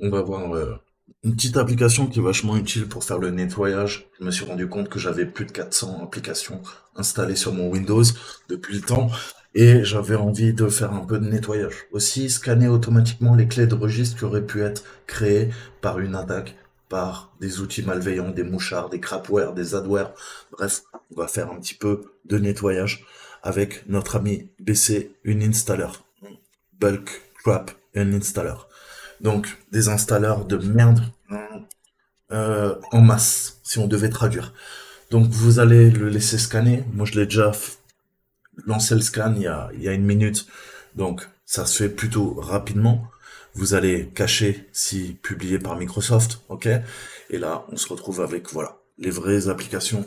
On va voir une petite application qui est vachement utile pour faire le nettoyage. Je me suis rendu compte que j'avais plus de 400 applications installées sur mon Windows depuis le temps et j'avais envie de faire un peu de nettoyage. Aussi, scanner automatiquement les clés de registre qui auraient pu être créées par une attaque, par des outils malveillants, des mouchards, des crapware, des adware. Bref, on va faire un petit peu de nettoyage avec notre ami BC Uninstaller. Bulk Crap Uninstaller. Donc, des installeurs de merde en masse, si on devait traduire. Donc, vous allez le laisser scanner. Moi, je l'ai déjà lancé le scan il y a une minute. Donc, ça se fait plutôt rapidement. Vous allez cacher si publié par Microsoft, ok? Et là, on se retrouve avec, voilà, les vraies applications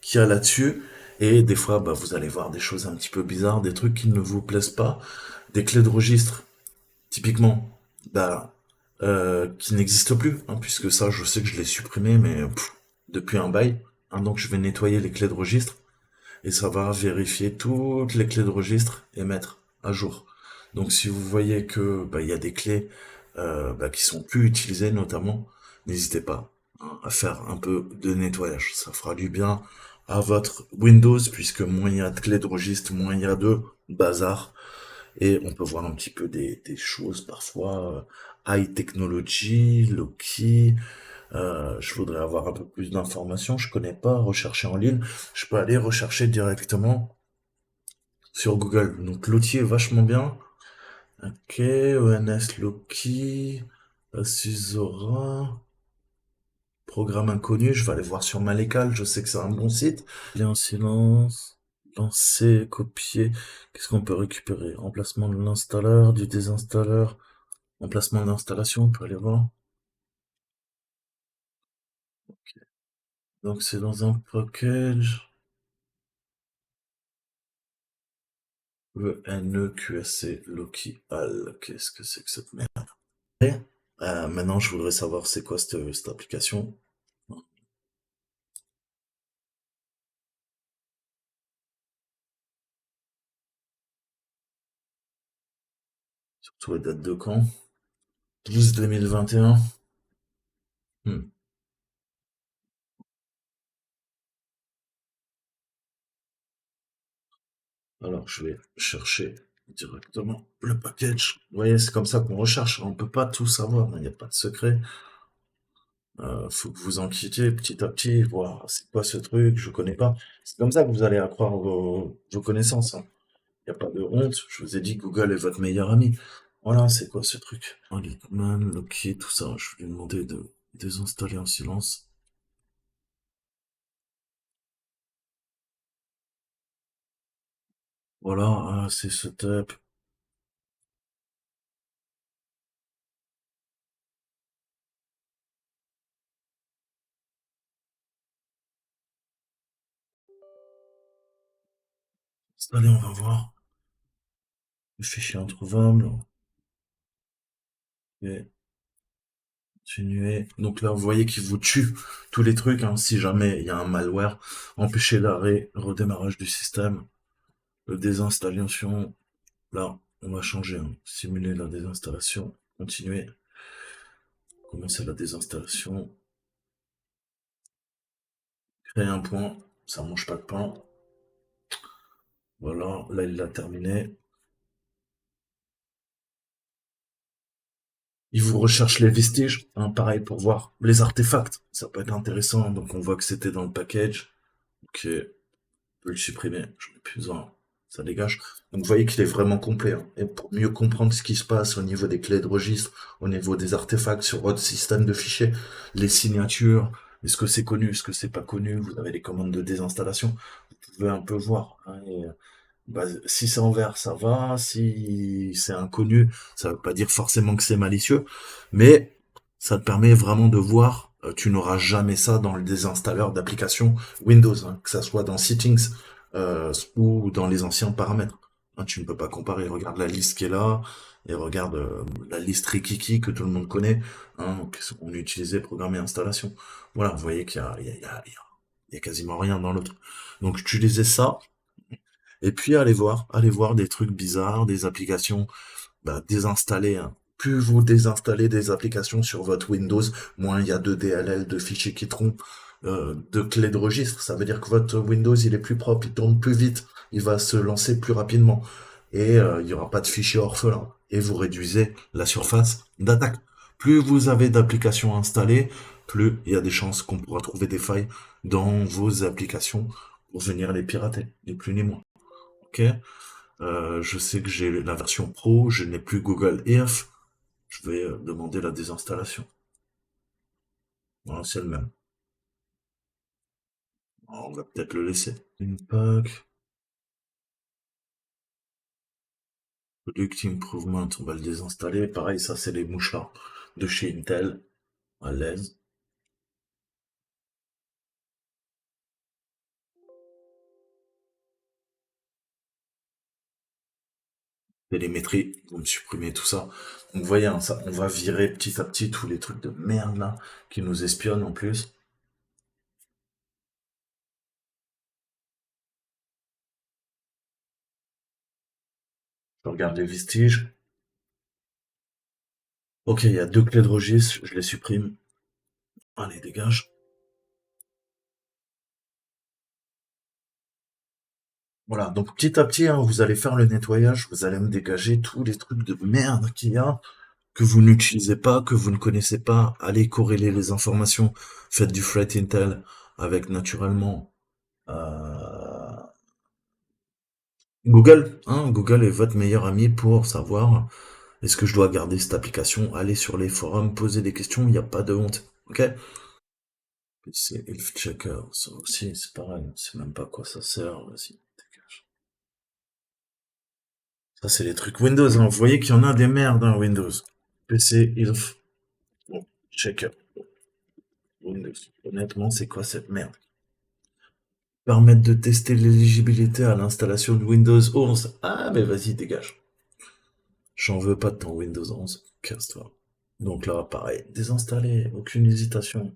qu'il y a là-dessus. Et des fois, bah, vous allez voir des choses un petit peu bizarres, des trucs qui ne vous plaisent pas, des clés de registre typiquement, bah, qui n'existe plus, hein, puisque ça, je sais que je l'ai supprimé, mais depuis un bail. Hein, donc, je vais nettoyer les clés de registre et ça va vérifier toutes les clés de registre et mettre à jour. Donc, si vous voyez que bah, il y a des clés bah, qui sont plus utilisées, notamment, n'hésitez pas hein, à faire un peu de nettoyage. Ça fera du bien à votre Windows, puisque moins il y a de clés de registre, moins il y a de bazar. Et on peut voir un petit peu des choses parfois high technology, low key. Je voudrais avoir un peu plus d'informations. Je connais pas, rechercher en ligne. Je peux aller rechercher directement sur Google. Donc l'outil est vachement bien. Ok, ONS Loki, Asusora, programme inconnu. Je vais aller voir sur Malécal. Je sais que c'est un bon site. Lien en silence. Lancer, copier. Qu'est-ce qu'on peut récupérer? Remplacement de l'installeur, du désinstalleur. Emplacement d'installation, on peut aller voir. Donc c'est dans un package. Le NEQSC Loki Al. Qu'est-ce que c'est que cette merde? Et, maintenant, je voudrais savoir c'est quoi cette application. Surtout les dates de quand? 12 2021. Hmm. Alors, je vais chercher directement le package. Vous voyez, c'est comme ça qu'on recherche. On peut pas tout savoir, il n'y a pas de secret. Faut que vous enquêtiez petit à petit, voir c'est quoi ce truc, je connais pas. C'est comme ça que vous allez accroître vos connaissances, hein. Y a pas de honte, je vous ai dit Google est votre meilleur ami. Voilà, c'est quoi ce truc? Litman, Loki, tout ça, je vais lui demander de désinstaller en silence. Voilà, c'est ce tab. Allez, on va voir. Le fichier introuvable. Et continuer. Donc là, vous voyez qu'il vous tue tous les trucs, hein, si jamais il y a un malware. Empêcher l'arrêt, redémarrage du système, désinstallation. Là, on va changer, hein. Simuler la désinstallation. Continuer. Commencer la désinstallation. Créer un point. Ça mange pas de pain. Voilà, là il l'a terminé. Il vous recherche les vestiges, hein, pareil pour voir les artefacts. Ça peut être intéressant. Donc on voit que c'était dans le package. Ok, on peut le supprimer. J'en ai plus besoin. Ça dégage. Donc vous voyez qu'il est vraiment complet, hein. Et pour mieux comprendre ce qui se passe au niveau des clés de registre, au niveau des artefacts sur votre système de fichiers, les signatures, est-ce que c'est connu, est-ce que c'est pas connu, vous avez les commandes de désinstallation, vous pouvez un peu voir, hein, bah, si c'est en vert, ça va. Si c'est inconnu, ça veut pas dire forcément que c'est malicieux, mais ça te permet vraiment de voir. Tu n'auras jamais ça dans le désinstalleur d'applications Windows, hein, que ça soit dans Settings ou dans les anciens paramètres. Hein, tu ne peux pas comparer. Regarde la liste qui est là et regarde la liste Rikiki que tout le monde connaît, hein, qu'on utilisait programme et installation. Voilà, vous voyez qu'il y a, il y a, il y a- il y a quasiment rien dans l'autre. Donc utilisez ça et puis allez voir des trucs bizarres, des applications bah, désinstallées, hein. Plus vous désinstallez des applications sur votre Windows, moins il y a de DLL, de fichiers qui trompent, de clés de registre. Ça veut dire que votre Windows, il est plus propre, il tourne plus vite, il va se lancer plus rapidement. Et il n'y aura pas de fichiers orphelins. Et vous réduisez la surface d'attaque. Plus vous avez d'applications installées, plus il y a des chances qu'on pourra trouver des failles dans vos applications pour venir les pirater, ni plus ni moins. Ok. Je sais que j'ai la version pro, je n'ai plus Google Earth. Je vais demander la désinstallation. Voilà, c'est le même. Alors, on va peut-être le laisser. Impact, Product Improvement, on va le désinstaller. Pareil, ça c'est les mouchards de chez Intel, à l'aise. Télémétrie, vous me supprimez tout ça. Donc vous voyez, hein, ça, on va virer petit à petit tous les trucs de merde là, qui nous espionnent en plus. Je regarde les vestiges. Ok, il y a deux clés de registre, je les supprime. Allez, dégage. Voilà, donc petit à petit, hein, vous allez faire le nettoyage, vous allez me dégager tous les trucs de merde qu'il y a, que vous n'utilisez pas, que vous ne connaissez pas. Allez corréler les informations, faites du threat intel avec naturellement Google. Hein, Google est votre meilleur ami pour savoir est-ce que je dois garder cette application. Allez sur les forums, posez des questions, il n'y a pas de honte. Ok? C'est Health Checker, ça aussi, c'est pareil, on sait même pas à quoi ça sert. Vas-y, dégage. Ça, c'est les trucs Windows, hein. Vous voyez qu'il y en a des merdes, hein, Windows. PC, Health, bon, Checker, Windows. Honnêtement, c'est quoi cette merde? Permettre de tester l'éligibilité à l'installation de Windows 11. Ah, mais vas-y, dégage. J'en veux pas de ton Windows 11. Casse-toi. Donc là, pareil, désinstaller, aucune hésitation.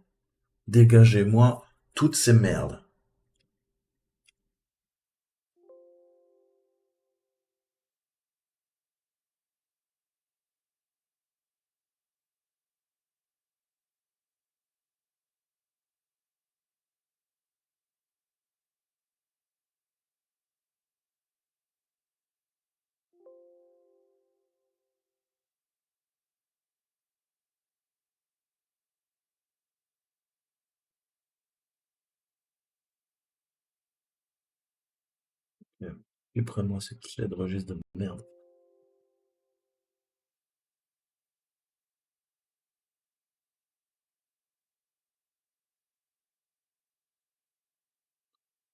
Dégagez-moi toutes ces merdes. Et prends-moi ces clés de registre de merde.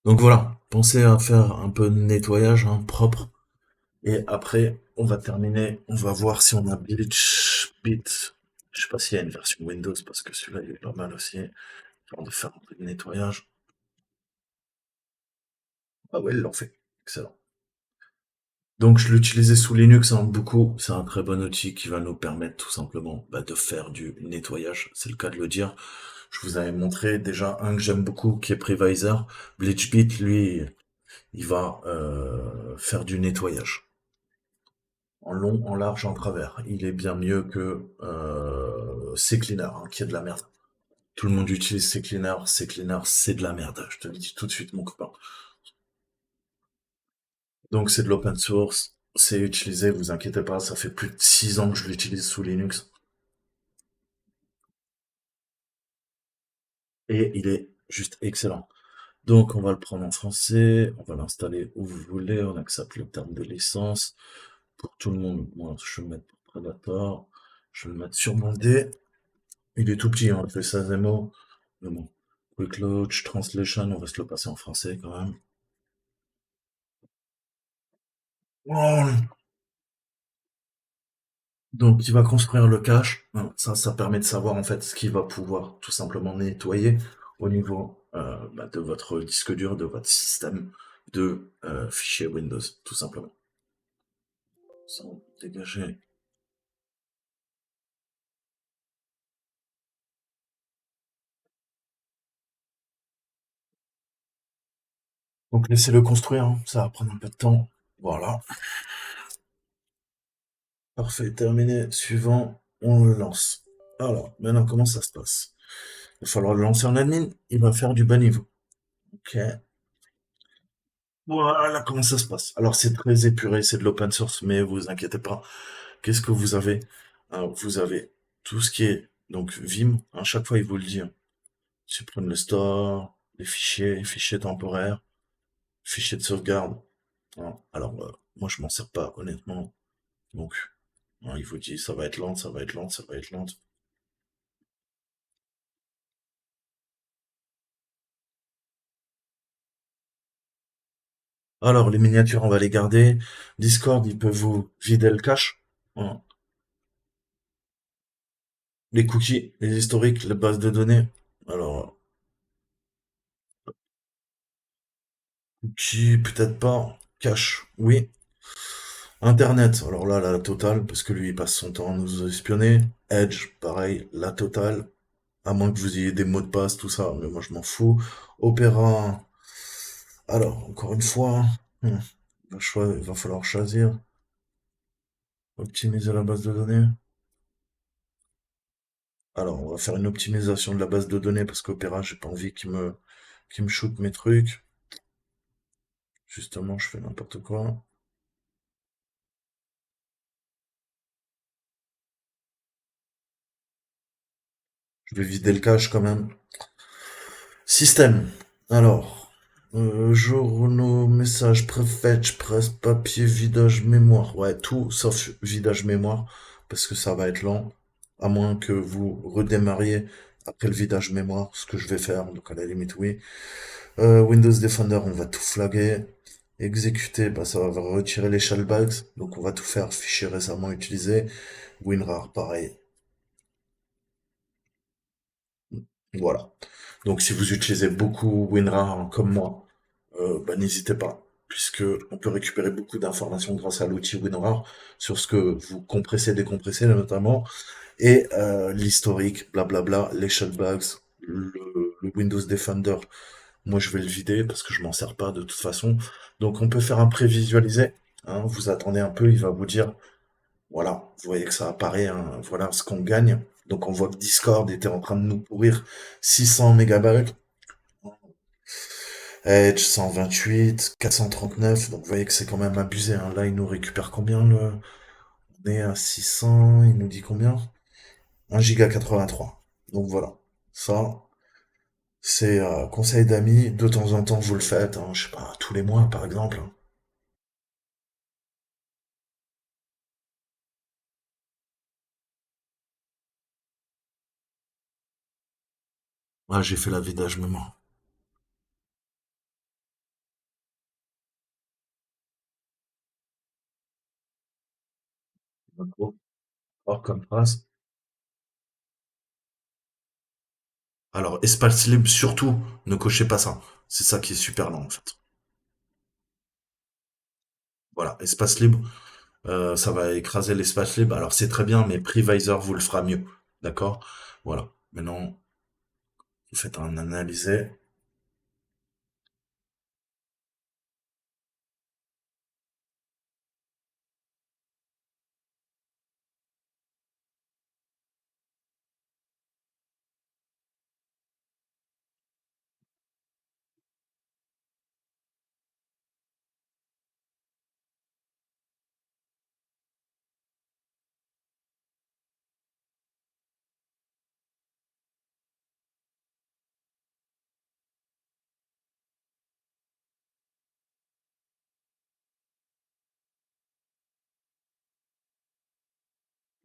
Donc voilà, pensez à faire un peu de nettoyage, hein, propre. Et après, on va terminer. On va voir si on a Bleach Bit. Je sais pas s'il y a une version Windows parce que celui-là il est pas mal aussi. Genre de faire un peu de nettoyage. Ah ouais, ils l'ont fait. Excellent. Donc je l'utilisais sous Linux, hein, beaucoup. C'est un très bon outil qui va nous permettre tout simplement de faire du nettoyage. C'est le cas de le dire. Je vous avais montré déjà un que j'aime beaucoup qui est Previsor. BleachBit, lui, il va faire du nettoyage. En long, en large, en travers. Il est bien mieux que CCleaner, hein, qui est de la merde. Tout le monde utilise CCleaner. CCleaner, c'est de la merde. Je te le dis tout de suite, mon copain. Donc c'est de l'open source. C'est utilisé, vous inquiétez pas, ça fait plus de 6 ans que je l'utilise sous Linux. Et il est juste excellent. Donc on va le prendre en français, on va l'installer où vous voulez, on accepte le terme de licence. Pour tout le monde, moi je vais le mettre pour Predator, je vais le mettre sur mon dé. Il est tout petit, hein, il fait 16 MO. Mais bon. Quick Launch, Translation, on va se le passer en français quand même. Oh. Donc il va construire le cache. Ça permet de savoir en fait ce qu'il va pouvoir tout simplement nettoyer au niveau de votre disque dur, de votre système de fichiers Windows, tout simplement. Ça, on peut dégager. Donc laissez-le construire, hein. Ça va prendre un peu de temps. Voilà. Parfait, terminé. Suivant, on le lance. Alors, maintenant, comment ça se passe? Il va falloir le lancer en admin, il va faire du bas niveau. Ok. Voilà comment ça se passe. Alors, c'est très épuré, c'est de l'open source, mais vous inquiétez pas. Qu'est-ce que vous avez? Alors, vous avez tout ce qui est, donc, Vim, à chaque fois, il vous le dit, hein. Supprime le store, les fichiers, fichiers temporaires, fichiers de sauvegarde. Hein. Alors, moi, je m'en sers pas, honnêtement. Donc, hein, il vous dit, ça va être lent, ça va être lent, ça va être lent. Alors, les miniatures, on va les garder. Discord, il peut vous vider le cache. Voilà. Les cookies, les historiques, les bases de données. Alors, cookies, peut-être pas. Cache, oui. Internet, alors là, la totale, parce que lui, il passe son temps à nous espionner. Edge, pareil, la totale. À moins que vous ayez des mots de passe, tout ça, mais moi, je m'en fous. Opéra, alors, encore une fois, il va falloir choisir. Optimiser la base de données. Alors, on va faire une optimisation de la base de données parce qu'Opéra, j'ai pas envie qu'il me shoot mes trucs. Justement, je fais n'importe quoi. Je vais vider le cache quand même. Système. Alors, journaux, messages, préfetch, presse, papier, vidage, mémoire. Ouais, tout sauf vidage mémoire parce que ça va être lent. À moins que vous redémarriez après le vidage mémoire, ce que je vais faire. Donc à la limite, oui. Windows Defender, on va tout flaguer. Exécuter, bah, ça va retirer les shellbags. Donc on va tout faire, fichier récemment utilisé. WinRAR, pareil. Voilà. Donc si vous utilisez beaucoup WinRAR hein, comme moi, bah, n'hésitez pas, puisque on peut récupérer beaucoup d'informations grâce à l'outil WinRAR sur ce que vous compressez, décompressez notamment, et l'historique, blablabla, les shellbags, le Windows Defender. Moi, je vais le vider parce que je m'en sers pas de toute façon. Donc, on peut faire un prévisualisé. Hein, vous attendez un peu, il va vous dire, voilà, vous voyez que ça apparaît, hein, voilà ce qu'on gagne. Donc, on voit que Discord était en train de nous pourrir 600 mégabytes. Edge 128, 439. Donc, vous voyez que c'est quand même abusé. Hein. Là, il nous récupère combien le... On est à 600, il nous dit combien? 1 giga 83. Donc, voilà. Ça, c'est conseil d'amis. De temps en temps, vous le faites. Hein, je sais pas, tous les mois, par exemple. Hein. Ah, j'ai fait la vidage mémoire. D'accord. Or, comme phrase. Alors, espace libre, surtout, ne cochez pas ça. C'est ça qui est super lent, en fait. Voilà, espace libre, ça va écraser l'espace libre. Alors, c'est très bien, mais Previsor vous le fera mieux. D'accord? Voilà. Maintenant, vous faites un analysé.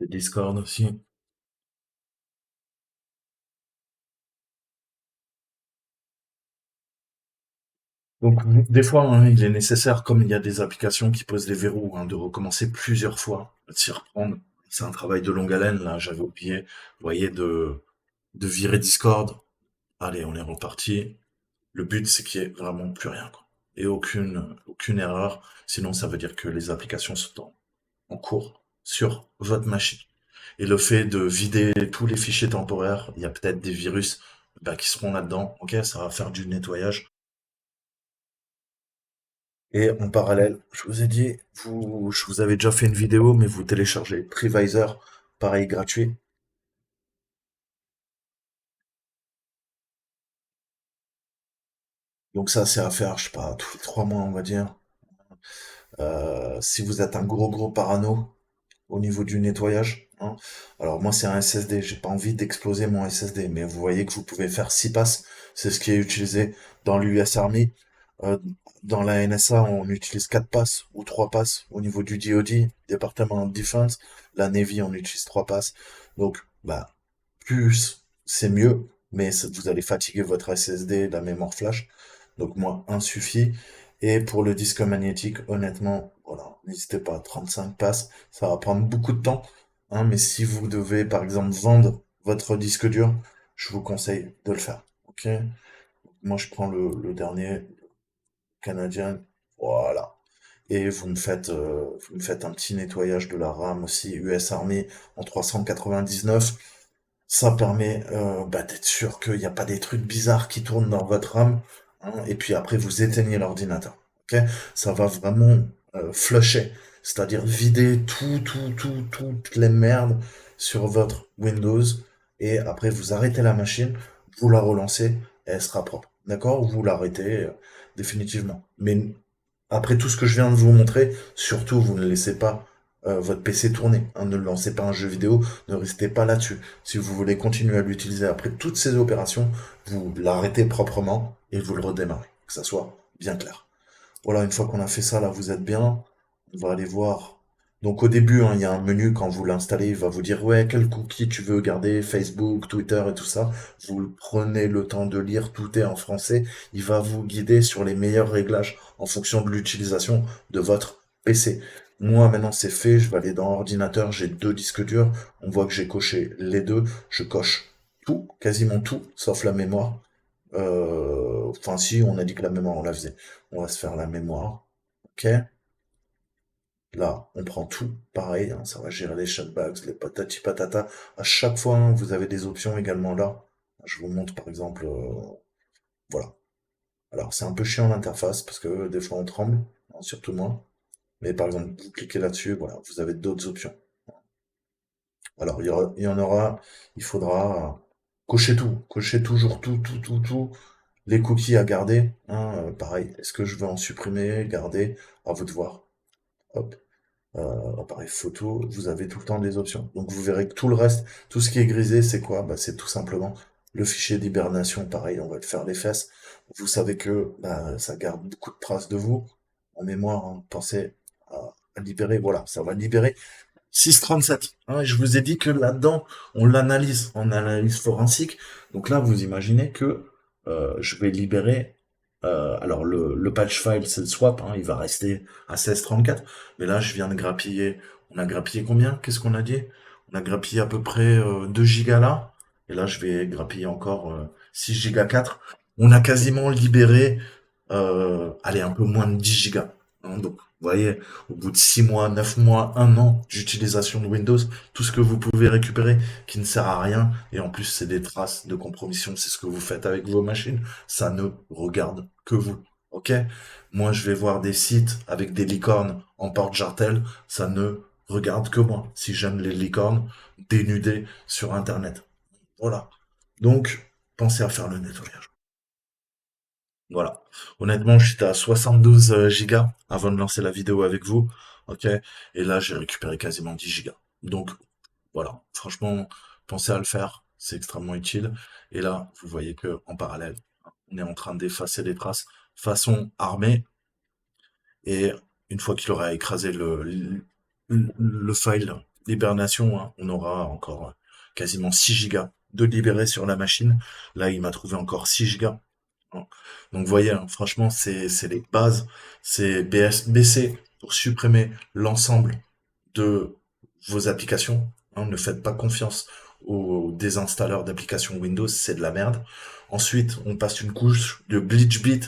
Le Discord aussi. Donc, des fois, hein, il est nécessaire, comme il y a des applications qui posent des verrous, hein, de recommencer plusieurs fois, de s'y reprendre. C'est un travail de longue haleine, là, j'avais oublié, vous voyez, de virer Discord. Allez, on est reparti. Le but, c'est qu'il y ait vraiment plus rien, quoi. Et aucune erreur. Sinon, ça veut dire que les applications sont en cours sur votre machine. Et le fait de vider tous les fichiers temporaires, il y a peut-être des virus bah, qui seront là-dedans. Ok, ça va faire du nettoyage. Et en parallèle, je vous ai dit, je vous avais déjà fait une vidéo, mais vous téléchargez Previsor, pareil gratuit. Donc ça, c'est à faire, je sais pas, tous les 3 mois, on va dire. Si vous êtes un gros parano au niveau du nettoyage, hein. Alors moi, c'est un SSD. J'ai pas envie d'exploser mon SSD, mais vous voyez que vous pouvez faire 6 passes. C'est ce qui est utilisé dans l'US Army. Euh, dans la NSA, on utilise 4 passes ou 3 passes au niveau du DoD, Department of Defense. La Navy, on utilise 3 passes. Donc, bah, plus c'est mieux, mais vous allez fatiguer votre SSD, la mémoire flash. Donc moi, un suffit. Et pour le disque magnétique, honnêtement, voilà, n'hésitez pas, 35 passes, ça va prendre beaucoup de temps, hein, mais si vous devez, par exemple, vendre votre disque dur, je vous conseille de le faire. Ok? Moi, je prends le dernier canadien, voilà. Et vous me faites un petit nettoyage de la RAM aussi, US Army en 399. Ça permet d'être sûr qu'il n'y a pas des trucs bizarres qui tournent dans votre RAM, hein, et puis après vous éteignez l'ordinateur. Ok? Ça va vraiment flusher, c'est-à-dire vider toutes les merdes sur votre Windows, et après vous arrêtez la machine, vous la relancez, et elle sera propre. D'accord? Vous l'arrêtez définitivement. Mais après tout ce que je viens de vous montrer, surtout vous ne laissez pas votre PC tourner, hein, ne lancez pas un jeu vidéo, ne restez pas là-dessus. Si vous voulez continuer à l'utiliser après toutes ces opérations, vous l'arrêtez proprement et vous le redémarrez, que ça soit bien clair. Voilà, une fois qu'on a fait ça, là, vous êtes bien. On va aller voir. Donc au début, hein, il y a un menu quand vous l'installez, il va vous dire ouais, quel cookie tu veux garder, Facebook, Twitter et tout ça. Vous prenez le temps de lire, tout est en français. Il va vous guider sur les meilleurs réglages en fonction de l'utilisation de votre PC. Moi, maintenant, c'est fait. Je vais aller dans ordinateur. J'ai 2 disques durs. On voit que j'ai coché les deux. Je coche tout, quasiment tout, sauf la mémoire. Enfin, si, on a dit que la mémoire, on la faisait. On va se faire la mémoire. Ok. Là, on prend tout. Pareil, hein, ça va gérer les chatbags, les patati patata. À chaque fois, hein, vous avez des options également là. Je vous montre par exemple. Voilà. Alors, c'est un peu chiant l'interface parce que des fois on tremble, hein, surtout moi. Mais par exemple, vous cliquez là-dessus, voilà, vous avez d'autres options. Alors, il y en aura, il faudra cocher tout, cocher toujours tout, les cookies à garder, hein, pareil, est-ce que je veux en supprimer, garder, à vous de voir. Hop, appareil photo, vous avez tout le temps des options. Donc vous verrez que tout le reste, tout ce qui est grisé, c'est quoi? Bah, c'est tout simplement le fichier d'hibernation, pareil, on va le faire les fesses. Vous savez que bah, ça garde beaucoup de traces de vous en mémoire, hein. Pensez à libérer, voilà, ça va libérer 6,37. Hein, je vous ai dit que là-dedans, on l'analyse en analyse forensique. Donc là, vous imaginez que je vais libérer. Alors le patch file, c'est le swap, hein, il va rester à 16,34. Mais là, je viens de grappiller. On a grappillé combien? Qu'est-ce qu'on a dit? On a grappillé à peu près 2 gigas là. Et là, je vais grappiller encore 6 gigas 4. On a quasiment libéré, allez, un peu moins de 10 gigas. Hein, donc, vous voyez, au bout de 6 mois, 9 mois, 1 an d'utilisation de Windows, tout ce que vous pouvez récupérer qui ne sert à rien, et en plus c'est des traces de compromission, c'est ce que vous faites avec vos machines, ça ne regarde que vous. Ok? Moi je vais voir des sites avec des licornes en porte-jartel, ça ne regarde que moi. Si j'aime les licornes, dénudées sur Internet. Voilà. Donc, pensez à faire le nettoyage. Voilà. Honnêtement, j'étais à 72 gigas avant de lancer la vidéo avec vous. Ok. Et là, j'ai récupéré quasiment 10 gigas. Donc, voilà. Franchement, pensez à le faire. C'est extrêmement utile. Et là, vous voyez que, en parallèle, on est en train d'effacer les traces façon armée. Et une fois qu'il aura écrasé le file d'hibernation, hein, on aura encore quasiment 6 gigas de libérés sur la machine. Là, il m'a trouvé encore 6 gigas. Hein. Donc, vous voyez, hein, franchement, c'est les bases. C'est BC pour supprimer l'ensemble de vos applications. Hein. Ne faites pas confiance aux désinstalleurs d'applications Windows, c'est de la merde. Ensuite, on passe une couche de BleachBit,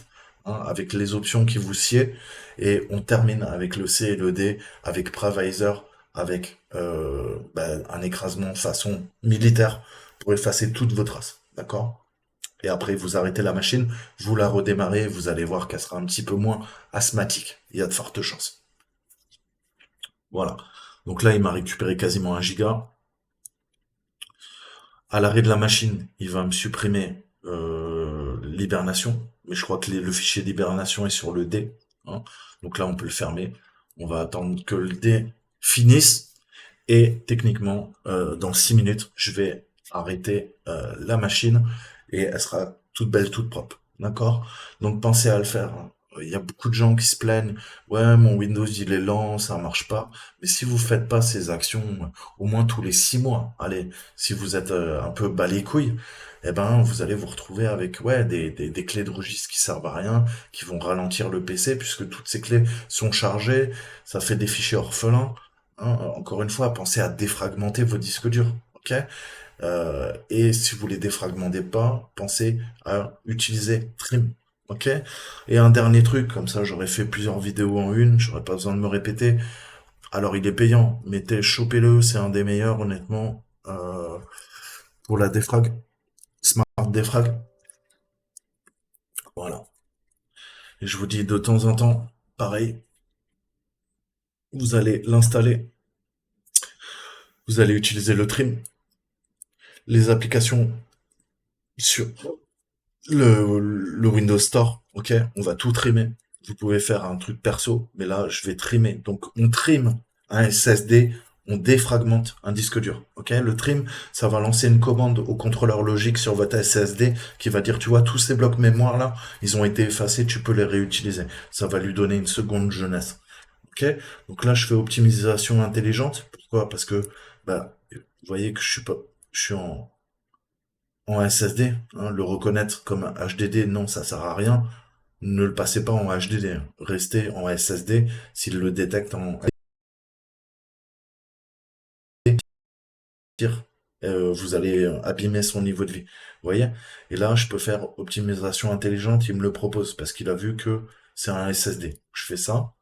hein, avec les options qui vous sied. Et on termine avec le C et le D, avec Previsor, avec un écrasement façon militaire pour effacer toutes vos traces. D'accord? Et après, vous arrêtez la machine, vous la redémarrez, vous allez voir qu'elle sera un petit peu moins asthmatique. Il y a de fortes chances. Voilà. Donc là, il m'a récupéré quasiment 1 giga. À l'arrêt de la machine, il va me supprimer l'hibernation. Mais je crois que le fichier d'hibernation est sur le D, hein. Donc là, on peut le fermer. On va attendre que le D finisse. Et techniquement, dans 6 minutes, je vais arrêter la machine et elle sera toute belle, toute propre. D'accord? Donc pensez à le faire, hein. Il y a beaucoup de gens qui se plaignent. Ouais, mon Windows, il est lent, ça marche pas. Mais si vous faites pas ces actions au moins tous les 6 mois, allez, si vous êtes un peu bas les couilles, eh ben, vous allez vous retrouver avec ouais, des clés de registre qui servent à rien, qui vont ralentir le PC puisque toutes ces clés sont chargées, ça fait des fichiers orphelins. Hein, encore une fois, pensez à défragmenter vos disques durs, ok? Et si vous les défragmentez pas, pensez à utiliser Trim, ok? Et un dernier truc, comme ça j'aurais fait plusieurs vidéos en une, j'aurais pas besoin de me répéter. Alors il est payant, mettez, chopez-le, c'est un des meilleurs honnêtement pour la défrag, Smart Défrag, voilà. Et je vous dis de temps en temps, pareil, vous allez l'installer, vous allez utiliser le Trim, les applications sur le Windows Store, ok, on va tout trimer. Vous pouvez faire un truc perso, mais là, je vais trimer. Donc, on trime un SSD, on défragmente un disque dur, ok. Le trim, ça va lancer une commande au contrôleur logique sur votre SSD qui va dire, tu vois, tous ces blocs mémoire là, ils ont été effacés, tu peux les réutiliser. Ça va lui donner une seconde jeunesse, ok. Donc là, je fais optimisation intelligente. Pourquoi? Parce que, bah, vous voyez que je suis en SSD, hein, le reconnaître comme HDD, non, ça sert à rien. Ne le passez pas en HDD, hein. Restez en SSD. S'il le détecte en tir, vous allez abîmer son niveau de vie. Vous voyez? Et là, je peux faire optimisation intelligente, il me le propose parce qu'il a vu que c'est un SSD. Je fais ça.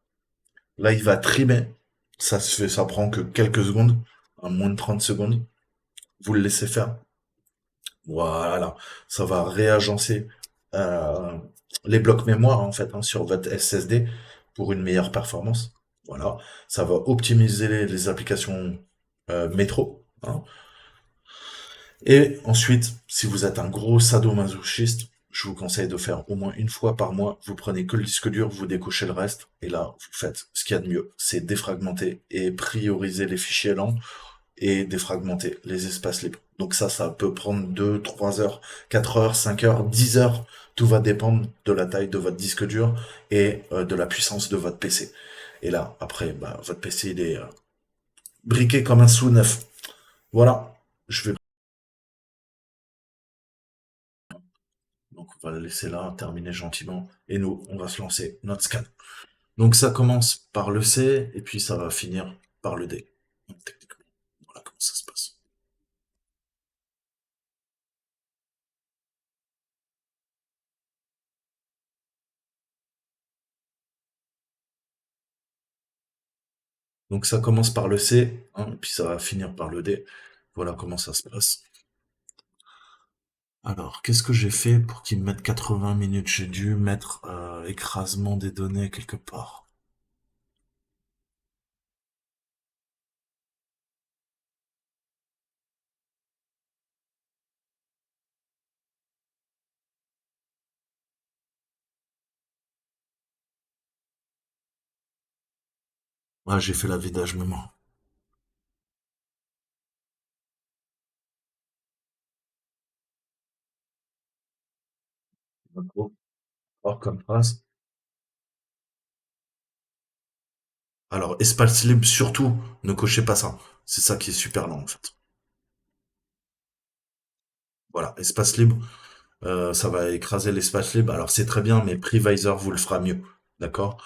Là, il va trimer. Ça prend que quelques secondes, à moins de 30 secondes. Vous le laissez faire. Voilà, ça va réagencer euh, les blocs mémoire en fait, hein, sur votre SSD pour une meilleure performance. Voilà, ça va optimiser les applications métro, hein. Et ensuite, si vous êtes un gros sadomasochiste, je vous conseille de faire au moins une fois par mois. Vous prenez que le disque dur, vous décochez le reste, et là, vous faites ce qu'il y a de mieux, c'est défragmenter et prioriser les fichiers lents et défragmenter les espaces libres. Donc ça peut prendre 2, 3 heures, 4 heures, 5 heures, 10 heures. Tout va dépendre de la taille de votre disque dur et de la puissance de votre PC. Et là, après, bah, votre PC, il est briqué comme un sous neuf. Voilà. Je vais... Donc on va le laisser là, terminer gentiment. Et nous, on va se lancer notre scan. Donc ça commence par le C et puis ça va finir par le D. Donc, techniquement, voilà comment ça se passe. Donc ça commence par le C, hein, et puis ça va finir par le D. Voilà comment ça se passe. Alors, qu'est-ce que j'ai fait pour qu'il me mette 80 minutes? J'ai dû mettre écrasement des données quelque part. Ah, j'ai fait la vidage mémoire. D'accord. Or comme phrase. Alors, espace libre, surtout, ne cochez pas ça. C'est ça qui est super lent, en fait. Voilà, espace libre, ça va écraser l'espace libre. Alors, c'est très bien, mais Previsor vous le fera mieux. D'accord?